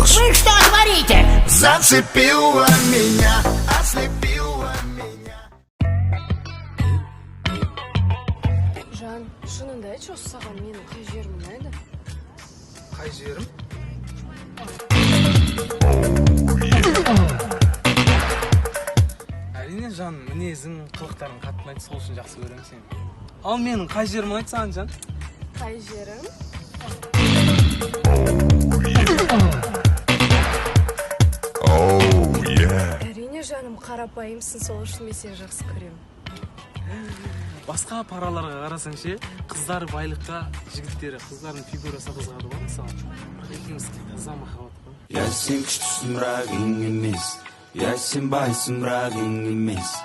Вы что творите? Зацепила меня, ослепила меня. Жан, шынында айтшы осы саған менің қай жерім ұнайды? Қай жерім? Әрине жан, мінезің, қылықтарың қатты ұнайды, сол үшін жақсы көремін сені. Ал менің қай жерім ұнайды саған жан? Қай жерім? Әрине жаным, қарапайымсың, сол үшін мен сені жақсы көремін. Басқа параларға қарасаң ше, қыздар байлыққа, жігіттері қыздардың фигурасы қызығады ғой мысалы. Екеумізге таза махаббат қой. Я сен күштісің бірақ ең емес, я сен байсың бірақ ең емес.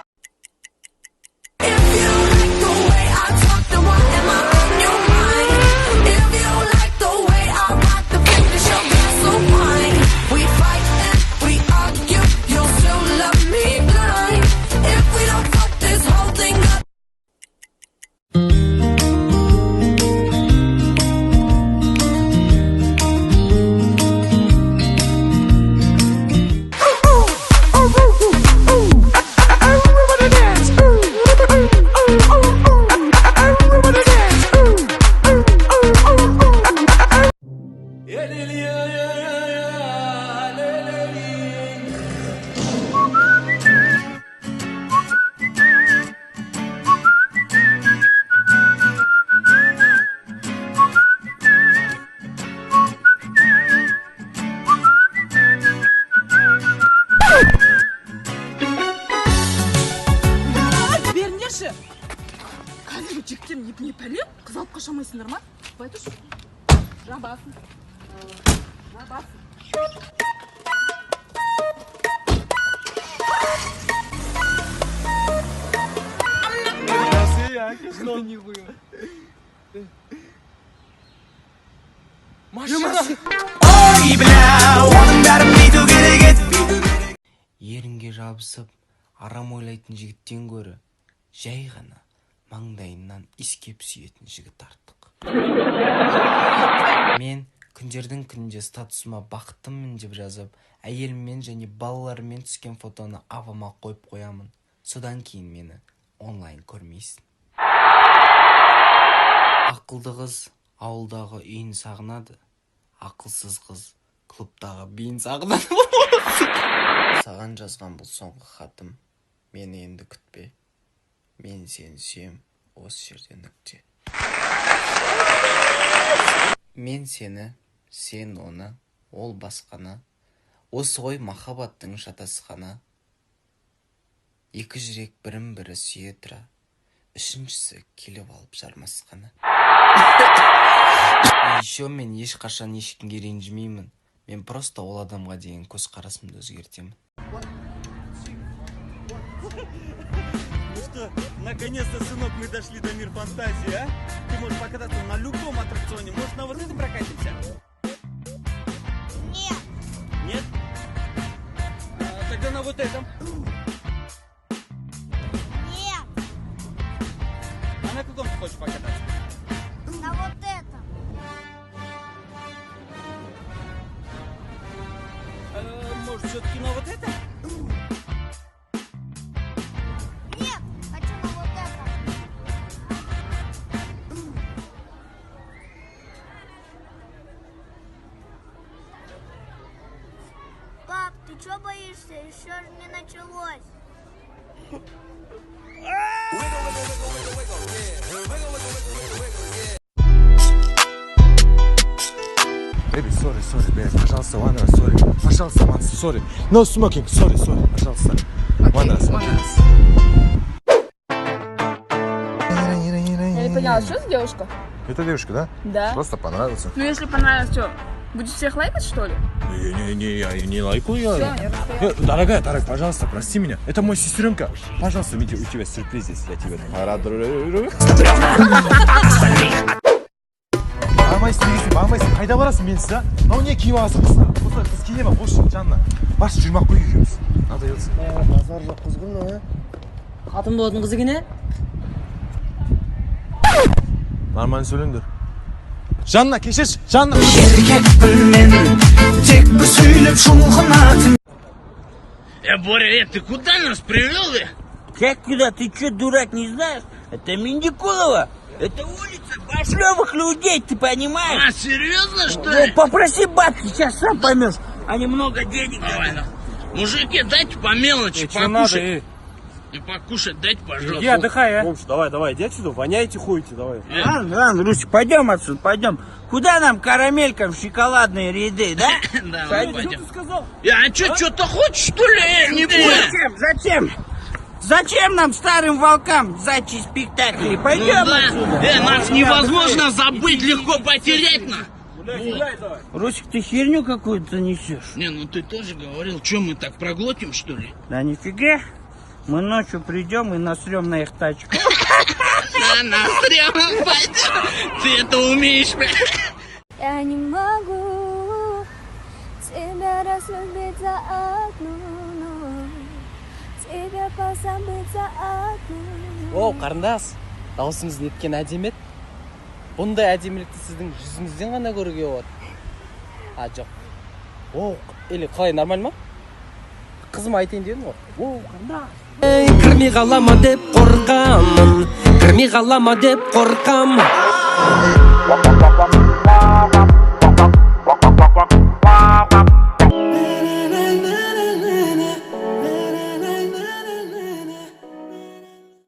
Қазіргі жігіттердің епіне пәле, қыз алып қашамайсыңдар ма? Байтұш, жабасын. Машина! Ой, бля, оның бәрін бүйту керек етпейді. Ерінге жабысып, арам ойлайтын жігіттен гөрі, жай ғана маңдайынан искеп сүйетін жігіт артық. Мен күндердің күнде статусыма бақыттымын деп жазып, әйеліммен және балаларыммен түскен фотоны апама қойып қоямын. Содан кейін мені онлайн көрмейсің. Ақылды қыз ауылдағы үйін сағынады, ақылсыз қыз клубтағы биін сағынады. Саған жазған бұл соңғы хатым, мені енді күтпе. Мен сені сүйем, осы жерде нүкте. Мен сені, сен оны, ол басқаны, осы ғой махаббаттың шатасқаны. Екі жүрек бірін-бірі сүйе тұра, үшіншісі келіп алып жармасқаны. Еще мен ешқашан ешкімге ренжімеймін. Мен просто ол адамға деген көзқарасымды өзгертемін. Наконец-то, сынок, мы дошли до мир фантазии, а? Ты можешь покататься на любом аттракционе. Может, на вот этом прокатимся? Нет. Нет? Тогда на вот этом. Нет. А на каком ты хочешь покататься? На вот этом. Может, все-таки на вот этом? Нет, хочу на вот этом. Пап, ты чё боишься? Еще же не началось. Baby, sorry, baby, пожалуйста, one раз, sorry. Пожалуйста, one, sorry. No smoking, sorry, пожалуйста. One раз. Я не поняла, что за девушка? Это девушка, да? Да. Просто понравился. Ну, если понравилось, что, будешь всех лайкать, что ли? Не, я не лайкую. Всё, я расстояла. Дорогая, пожалуйста, прости меня. Это мой сестренка. Пожалуйста, у тебя сюрприз есть, я тебя порадую. Бағамайсың, қайда барасың менсіз, а? Мынау не киіп аласың қыз? Осылай қыз киіне ма, қош жанына. Баршы жүрмақ қой үйреміз. Надоелся. Базар жоқ қыз ғой мынау, а? Қатын болатын қыз екен, а? Нормально сөйлеңдер. Жанна, кешірші, Жанна. Еркекпін мен, тек бір келіп шұлқынатын. Боря, ты куда нас привел? Как куда? Ты что, дурак, не знаешь? Это Миндикулова. Это улица пошлёвых людей, ты понимаешь? А, серьезно, что Ну, ли? попроси бабки, сейчас сам поймешь. Они много денег Давай, дают. Мужики, дайте по мелочи покушать. И покушать дайте, пожалуйста. Я отдыхай, а. Давай, иди отсюда, воняйте, хуйте, давай. Ладно, Русик, пойдем отсюда, пойдем. Куда нам карамелькам шоколадные ряды, да? Да, Пойдем. пойдем. А что-то хочешь, что ли? Не понял. Зачем? Зачем нам, старым волкам, зайчий спектакли? Пойдем отсюда. Нас невозможно забыть, легко потерять на. Русик, ты херню какую-то несешь. Не, ну ты тоже говорил, что мы так проглотим, что ли? Да нифига. Мы ночью придем и насрем на их тачку. Насрем, пойдем. Ты это умеешь, бля. Я не могу тебя разлюбить за одну ночь, тебя позабыть за одну. Оу, қарындас, даусыңыз неткен әдемет. Бұндай әдемілікті сіздің жүзіңізден ғана көруге болады. А, жоқ. Оу, или қалай, нормаль ма? Қызым айтайын дедім ғой. Оу, қарындас. Кірмей қалама деп қорқамын, кірмей қалама деп қорқамын.